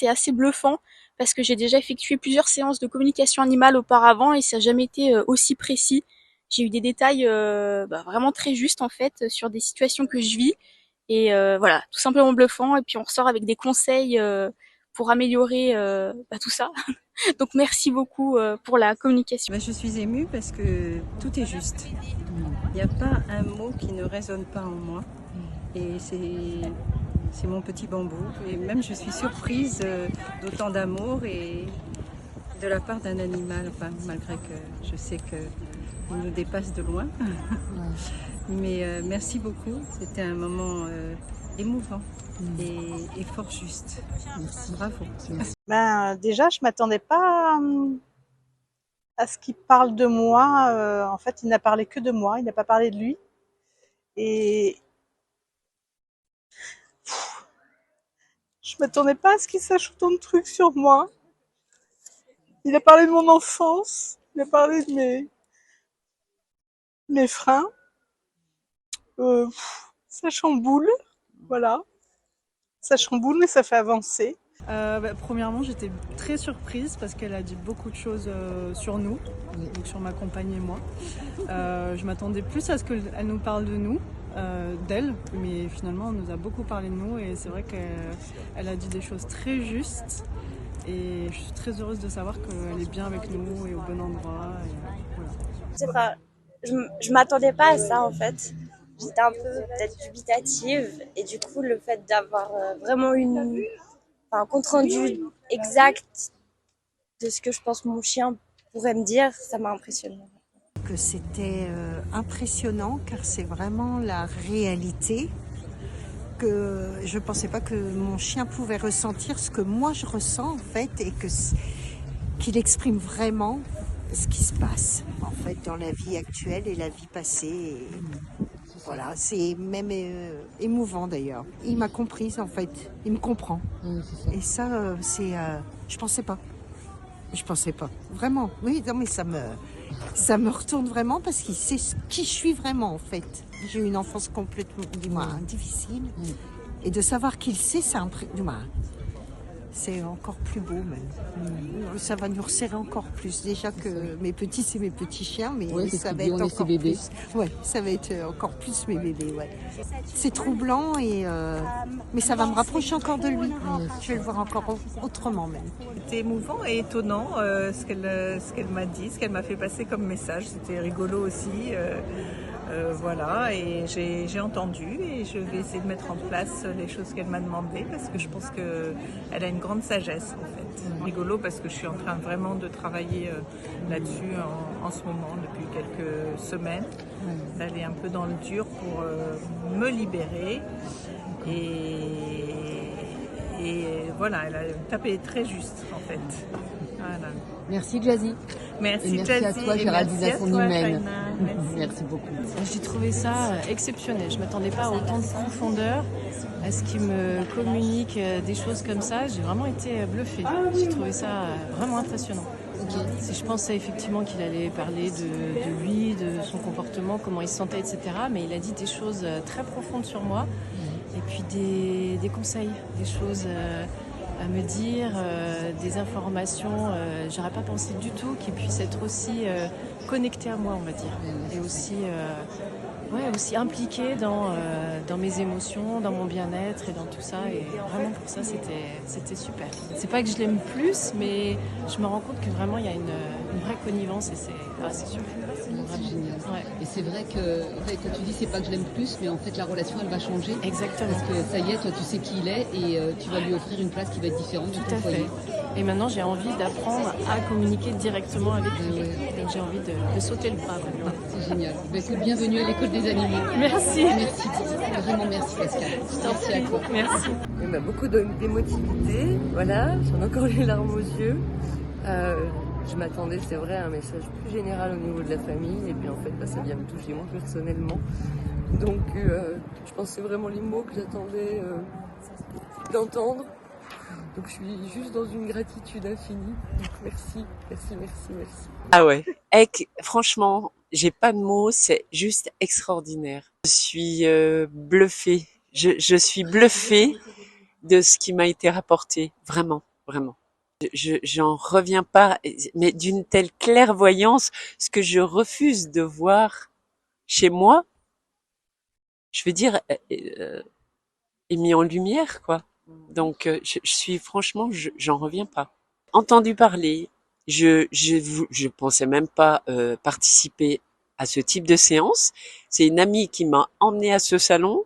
c'est assez bluffant parce que j'ai déjà effectué plusieurs séances de communication animale auparavant et ça n'a jamais été aussi précis. J'ai eu des détails vraiment très justes en fait sur des situations que je vis et voilà, tout simplement bluffant. Et puis on ressort avec des conseils pour améliorer tout ça. Donc merci beaucoup pour la communication. Je suis émue parce que tout est juste. Il n'y a pas un mot qui ne résonne pas en moi. Et c'est mon petit bambou. Et même je suis surprise d'autant d'amour et de la part d'un animal, enfin, malgré que je sais qu'il nous dépasse de loin. Mais merci beaucoup. C'était un moment émouvant et fort juste. Merci. Bravo. Merci. Déjà, je m'attendais pas à ce qu'il parle de moi. En fait, il n'a parlé que de moi, il n'a pas parlé de lui. Et je m'attendais pas à ce qu'il sache autant de trucs sur moi. Il a parlé de mon enfance, il a parlé de mes freins. Ça chamboule, voilà. Ça chamboule, mais ça fait avancer. Premièrement, j'étais très surprise parce qu'elle a dit beaucoup de choses sur nous, donc sur ma compagne et moi. Je m'attendais plus à ce qu'elle nous parle de nous, d'elle, mais finalement, on nous a beaucoup parlé de nous et c'est vrai qu'elle a dit des choses très justes. Et je suis très heureuse de savoir qu'elle est bien avec nous et au bon endroit. Et voilà. Je m'attendais pas à ça en fait. J'étais un peu peut-être dubitative et du coup le fait d'avoir vraiment un compte rendu exact de ce que je pense que mon chien pourrait me dire, ça m'a impressionnée. Que c'était impressionnant car c'est vraiment la réalité. Que je ne pensais pas que mon chien pouvait ressentir ce que moi je ressens en fait et qu'il exprime vraiment ce qui se passe en fait dans la vie actuelle et la vie passée. Et voilà, c'est même émouvant d'ailleurs. Il m'a comprise en fait, il me comprend. Et ça, je pensais pas. Je pensais pas, vraiment. Oui, non mais ça me retourne vraiment parce qu'il sait qui je suis vraiment en fait. J'ai eu une enfance complètement, dis-moi, difficile. Et de savoir qu'il sait, c'est encore plus beau même. Ça va nous resserrer encore plus. Déjà que mes petits, c'est mes petits chiens, mais ça va être encore plus. Ouais, ça va être encore plus mes bébés. Ouais. C'est troublant mais ça va me rapprocher encore de lui. Je vais le voir encore autrement même. C'était émouvant et étonnant ce qu'elle m'a dit, ce qu'elle m'a fait passer comme message. C'était rigolo aussi. Voilà, et j'ai entendu et je vais essayer de mettre en place les choses qu'elle m'a demandé parce que je pense qu'elle a une grande sagesse en fait. Rigolo parce que je suis en train vraiment de travailler là-dessus en ce moment depuis quelques semaines, d'aller un peu dans le dur pour me libérer et voilà, elle a tapé très juste en fait. Voilà. Merci Jazzy. Merci Jazzy. À toi Géraldine à son humaine. Merci beaucoup. J'ai trouvé ça exceptionnel. Je ne m'attendais pas à autant de profondeur, à ce qu'il me communique des choses comme ça. J'ai vraiment été bluffée. J'ai trouvé ça vraiment impressionnant. Okay. Je pensais effectivement qu'il allait parler de lui, de son comportement, comment il se sentait, etc. Mais il a dit des choses très profondes sur moi. Et puis des conseils, des choses à me dire, des informations, j'aurais pas pensé du tout qu'ils puissent être aussi connectés à moi, on va dire, et aussi impliqués dans mes émotions, dans mon bien-être et dans tout ça. Et vraiment pour ça, c'était super. C'est pas que je l'aime plus, mais je me rends compte que vraiment il y a une vraie connivence et c'est super. C'est génial. Ouais. Et c'est vrai que quand tu dis c'est pas que je l'aime plus, mais en fait la relation elle va changer. Exactement. Parce que ça y est, toi tu sais qui il est et tu vas lui offrir une place qui va être différente de ton foyer. Et maintenant j'ai envie d'apprendre à communiquer directement avec lui. Donc j'ai envie de sauter le pas maintenant. C'est génial. Écoute, bienvenue à l'école des animaux. Merci. Merci. Vraiment merci Pascal. Merci à toi. Merci. Beaucoup d'émotivité, voilà, j'en ai encore les larmes aux yeux. Je m'attendais, c'est vrai, à un message plus général au niveau de la famille, et puis en fait, ça vient me toucher moi personnellement. Donc, je pense que c'est vraiment les mots que j'attendais d'entendre. Donc, je suis juste dans une gratitude infinie. Donc, merci. Ah ouais, franchement, j'ai pas de mots, c'est juste extraordinaire. Je suis bluffée. Je suis bluffée de ce qui m'a été rapporté, vraiment. vraiment. J'en reviens pas, mais d'une telle clairvoyance, ce que je refuse de voir chez moi, je veux dire, est mis en lumière, quoi. Donc, je suis franchement, j'en reviens pas. Entendu parler, je pensais même pas participer à ce type de séance. C'est une amie qui m'a emmenée à ce salon,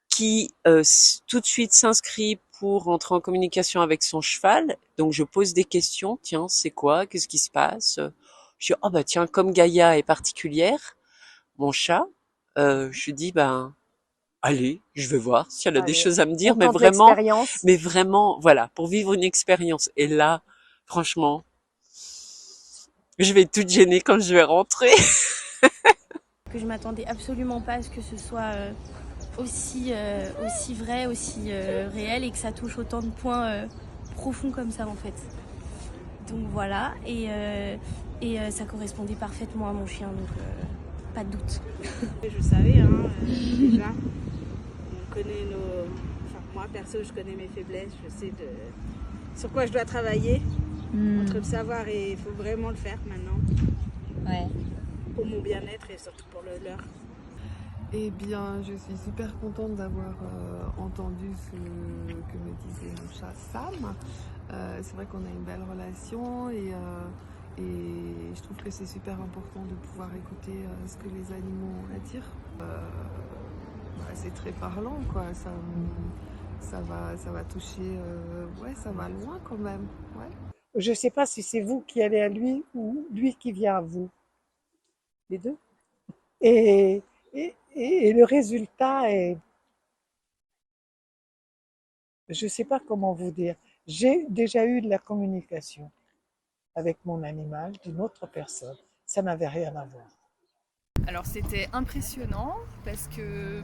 qui tout de suite s'inscrit pour entrer en communication avec son cheval. Donc je pose des questions. Tiens, c'est quoi? Qu'est-ce qui se passe? Je dis, oh bah tiens, comme Gaïa est particulière, mon chat, je dis, ben, allez, je vais voir si elle a des Allez, choses à me dire, on tente l'expérience. mais vraiment, voilà, pour vivre une expérience. Et là, franchement, je vais être toute gênée quand je vais rentrer. Que je m'attendais absolument pas à ce que ce soit aussi vrai, aussi réel et que ça touche autant de points profonds comme ça en fait. Donc voilà, et ça correspondait parfaitement à mon chien, donc pas de doute. Je savais, déjà, on connaît nos... Enfin, moi perso, je connais mes faiblesses, je sais sur quoi je dois travailler. Entre le savoir et il faut vraiment le faire maintenant. Ouais. Pour mon bien-être et surtout pour le leur. Eh bien, je suis super contente d'avoir entendu ce que me disait mon chat Sam. C'est vrai qu'on a une belle relation et je trouve que c'est super important de pouvoir écouter ce que les animaux ont à dire. C'est très parlant, quoi. Ça va toucher, ouais, ça va loin quand même. Ouais. Je ne sais pas si c'est vous qui allez à lui ou lui qui vient à vous. Les deux. Et le résultat est... Je ne sais pas comment vous dire. J'ai déjà eu de la communication avec mon animal d'une autre personne. Ça n'avait rien à voir. Alors c'était impressionnant parce que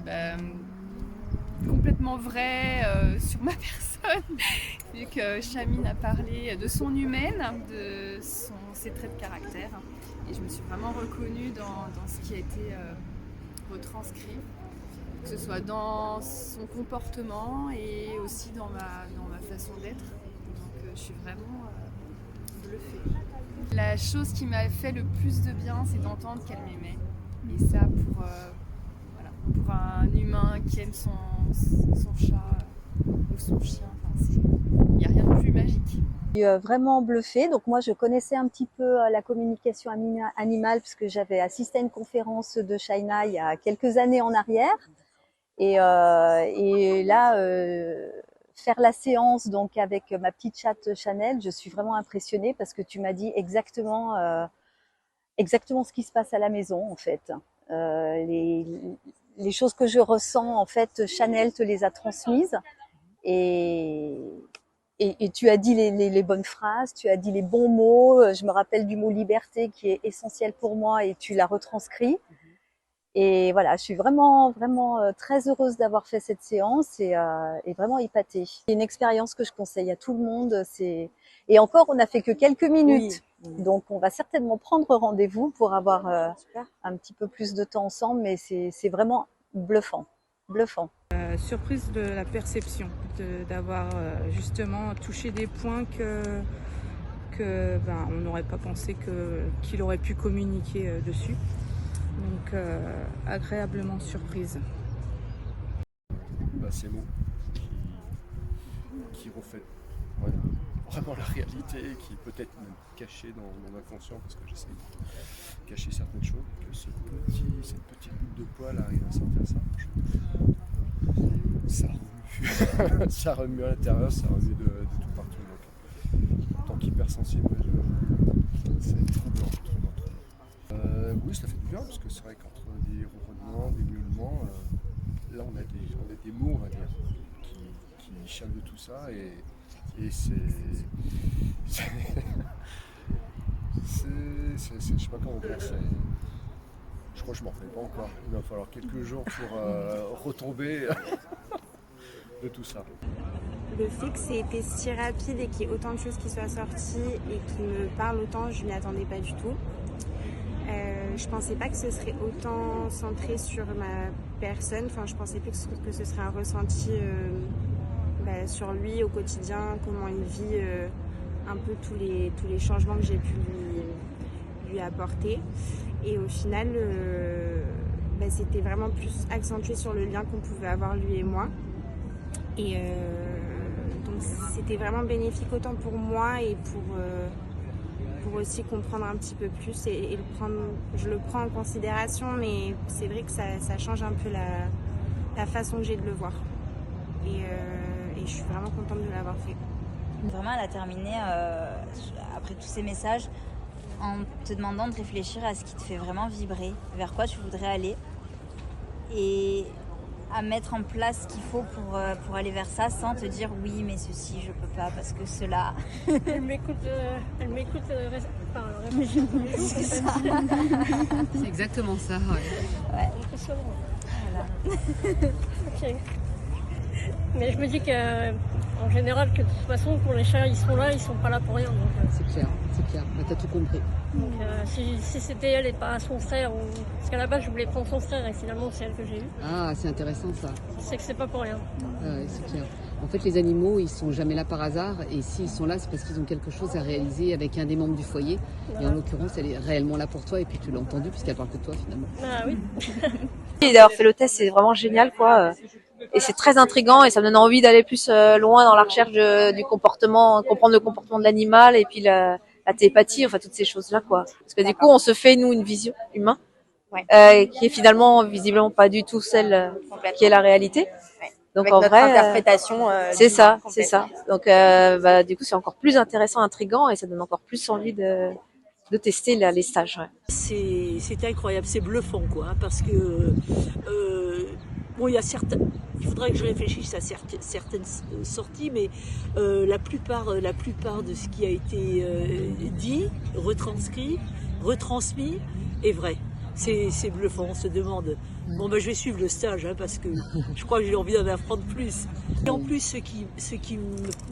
complètement vrai sur ma personne, vu que Chamine a parlé de son humaine, de ses traits de caractère. Et je me suis vraiment reconnue dans ce qui a été retranscrit, que ce soit dans son comportement et aussi dans ma façon d'être. Donc je suis vraiment bluffée. La chose qui m'a fait le plus de bien, c'est d'entendre qu'elle m'aimait. Et ça, pour un humain qui aime son chat ou son chien, il n'y a rien de plus magique. Je suis vraiment bluffée. Donc moi, je connaissais un petit peu la communication animale puisque j'avais assisté à une conférence de Shaina il y a quelques années en arrière. Et là, faire la séance donc avec ma petite chatte Chanel, je suis vraiment impressionnée parce que tu m'as dit exactement ce qui se passe à la maison en fait. Les choses que je ressens en fait, Chanel te les a transmises et tu as dit les bonnes phrases, tu as dit les bons mots. Je me rappelle du mot liberté qui est essentiel pour moi et tu l'as retranscrit. Et voilà, je suis vraiment très heureuse d'avoir fait cette séance et vraiment épatée. C'est une expérience que je conseille à tout le monde. Et encore, on n'a fait que quelques minutes. Oui. Donc, on va certainement prendre rendez-vous pour avoir un petit peu plus de temps ensemble. Mais c'est vraiment bluffant. Surprise de la perception, d'avoir justement touché des points on n'aurait pas pensé qu'il aurait pu communiquer dessus. Donc agréablement surprise. Ces mots qui reflètent vraiment la réalité, qui peut-être même cachée dans mon inconscient parce que j'essaie de cacher certaines choses, que cette petite boule de poil arrive à sortir ça remue. Ça remue à l'intérieur, ça remue de tout partout. Donc, en tant qu'hypersensible, c'est troublant. Oui, ça fait du bien parce que c'est vrai qu'entre des ronronnements, des miaulements, là on a des mots, on va dire, qui échappent de tout ça et c'est je sais pas comment dire, je crois que je m'en remets pas encore. Il va falloir quelques jours pour retomber de tout ça. Le fait que c'est été si rapide et qu'il y ait autant de choses qui soient sorties et qui me parlent autant, je m'y attendais pas du tout. Je pensais pas que ce serait autant centré sur ma personne. Enfin, je pensais plus que ce serait un ressenti sur lui au quotidien, comment il vit un peu tous les changements que j'ai pu lui apporter. Et au final, c'était vraiment plus accentué sur le lien qu'on pouvait avoir lui et moi. Et donc c'était vraiment bénéfique autant pour moi et pour aussi comprendre un petit peu plus et je le prends en considération, mais c'est vrai que ça change un peu la façon que j'ai de le voir. Et je suis vraiment contente de l'avoir fait. Vraiment, elle a terminé, après tous ces messages, en te demandant de réfléchir à ce qui te fait vraiment vibrer, vers quoi tu voudrais aller, et à mettre en place ce qu'il faut pour aller vers ça, sans te dire oui mais ceci je peux pas parce que cela. Elle m'écoute réfléchir tous les jours. C'est ça. C'est exactement ça, ouais. Impressionnant. Voilà. Ok. Mais je me dis qu'en général, que de toute façon, pour les chats, ils sont là, ils sont pas là pour rien. C'est clair, bah, t'as tout compris. Donc si c'était elle et pas son frère, parce qu'à la base je voulais prendre son frère et finalement c'est elle que j'ai eue. Ah, c'est intéressant ça. C'est que c'est pas pour rien. Ouais, c'est clair. En fait, les animaux, ils sont jamais là par hasard, et s'ils sont là, c'est parce qu'ils ont quelque chose à réaliser avec un des membres du foyer. Et en l'occurrence, elle est réellement là pour toi, et puis tu l'as entendu puisqu'elle parle que de toi finalement. Ah oui. Et d'avoir fait le test, c'est vraiment génial, quoi. Et c'est très intriguant et ça me donne envie d'aller plus loin dans la recherche du comportement, comprendre le comportement de l'animal et puis la télépathie, enfin toutes ces choses-là, quoi. Parce que du coup, on se fait, nous, une vision humaine, qui est finalement visiblement pas du tout celle qui est la réalité. Donc avec en notre vrai, interprétation, c'est ça, c'est ça. Donc du coup, c'est encore plus intéressant, intriguant et ça donne encore plus envie de tester les stages. Ouais. C'est incroyable, c'est bluffant, quoi, parce que bon, il faudrait que je réfléchisse à certaines sorties, mais la plupart de ce qui a été dit, retransmis est vrai. C'est bluffant, on se demande. Bon, je vais suivre le stage, parce que je crois que j'ai envie d'en apprendre plus. Et en plus, ce qui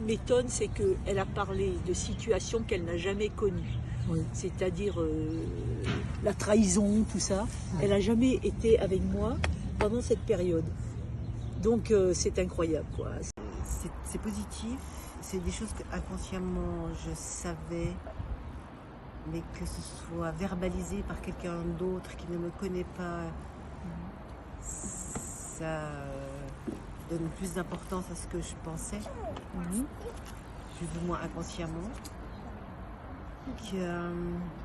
m'étonne, c'est qu'elle a parlé de situations qu'elle n'a jamais connues. Oui. C'est-à-dire la trahison, tout ça. Elle n'a jamais été avec moi pendant cette période. Donc c'est incroyable, quoi. C'est positif, c'est des choses que inconsciemment je savais, mais que ce soit verbalisé par quelqu'un d'autre qui ne me connaît pas, ça donne plus d'importance à ce que je pensais, plus ou moins inconsciemment, que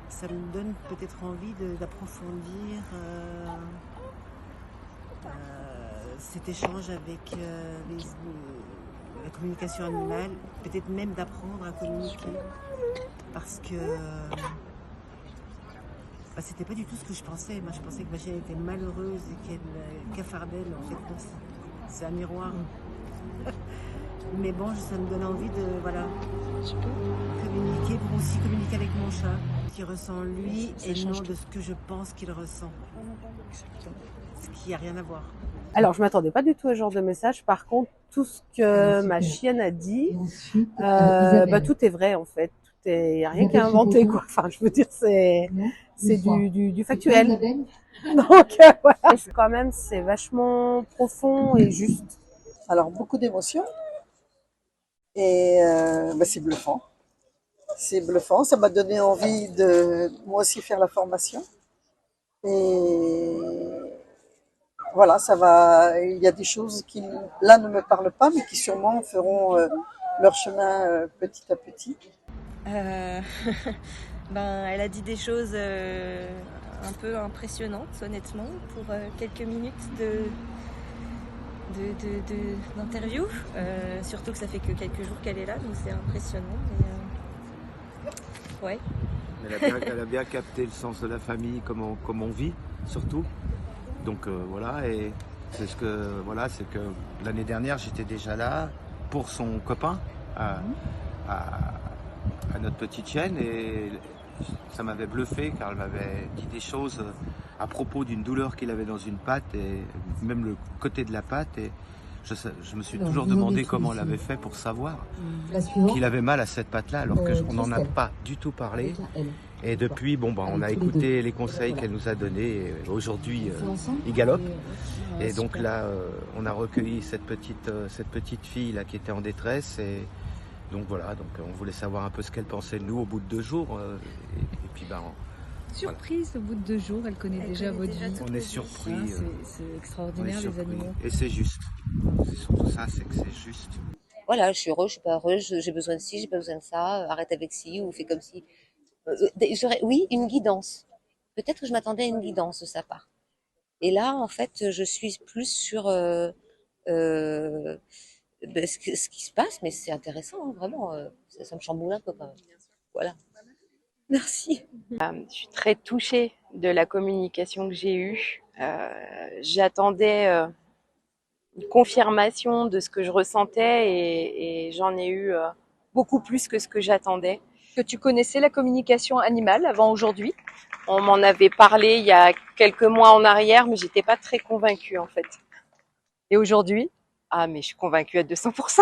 ça me donne peut-être envie d'approfondir cet échange avec la communication animale, peut-être même d'apprendre à communiquer, parce que c'était pas du tout ce que je pensais. Moi, je pensais que ma chienne était malheureuse et qu'elle cafardait. En fait, non, c'est un miroir. Mais bon, ça me donne envie de communiquer, pour aussi communiquer avec mon chat, qui ressent lui et non de ce que je pense qu'il ressent. Ce qui n'a rien à voir. Alors, je m'attendais pas du tout à ce genre de message. Par contre, tout ce que ma chienne a dit, tout est vrai, en fait. Il n'y a rien qu'à inventer, quoi. Enfin, je veux dire, c'est du factuel. Donc, voilà. Quand même, c'est vachement profond et juste. Alors, beaucoup d'émotions. Et c'est bluffant. C'est bluffant. Ça m'a donné envie de moi aussi faire la formation. Et voilà, ça va. Il y a des choses qui là ne me parlent pas, mais qui sûrement feront leur chemin petit à petit. Elle a dit des choses un peu impressionnantes, honnêtement, pour quelques minutes d'interview. Surtout que ça fait que quelques jours qu'elle est là, donc c'est impressionnant. Ouais. Elle a bien capté le sens de la famille, comment on vit, surtout. Donc voilà, et c'est que l'année dernière j'étais déjà là pour son copain à notre petite chienne, et ça m'avait bluffé car elle m'avait dit des choses à propos d'une douleur qu'il avait dans une patte et même le côté de la patte, et je me suis toujours demandé comment elle avait fait pour savoir qu'il avait mal à cette patte-là alors qu'on n'en a pas du tout parlé. Et depuis, bon, on a écouté les conseils qu'elle nous a donnés. Aujourd'hui, il galope. Et donc là, on a recueilli cette petite fille là qui était en détresse. Et donc voilà, donc on voulait savoir un peu ce qu'elle pensait de nous au bout de 2 jours. Et puis Surprise, au bout de 2 jours, elle connaît déjà votre vie. on est surpris. C'est extraordinaire, les animaux. Et c'est juste. C'est surtout ça, c'est que c'est juste. Voilà, je suis heureuse, je suis pas heureuse, j'ai besoin de ci, j'ai pas besoin de ça, arrête avec ci ou fais comme ci. Oui, une guidance. Peut-être que je m'attendais à une guidance de sa part. Et là, en fait, je suis plus sur ce qui se passe, mais c'est intéressant, hein, vraiment. Ça me chamboule un peu quand même. Voilà. Merci. Je suis très touchée de la communication que j'ai eue. J'attendais une confirmation de ce que je ressentais et j'en ai eu beaucoup plus que ce que j'attendais. Que tu connaissais la communication animale avant aujourd'hui? On m'en avait parlé il y a quelques mois en arrière, mais j'étais pas très convaincue en fait. Et aujourd'hui? Ah, mais je suis convaincue à 200%.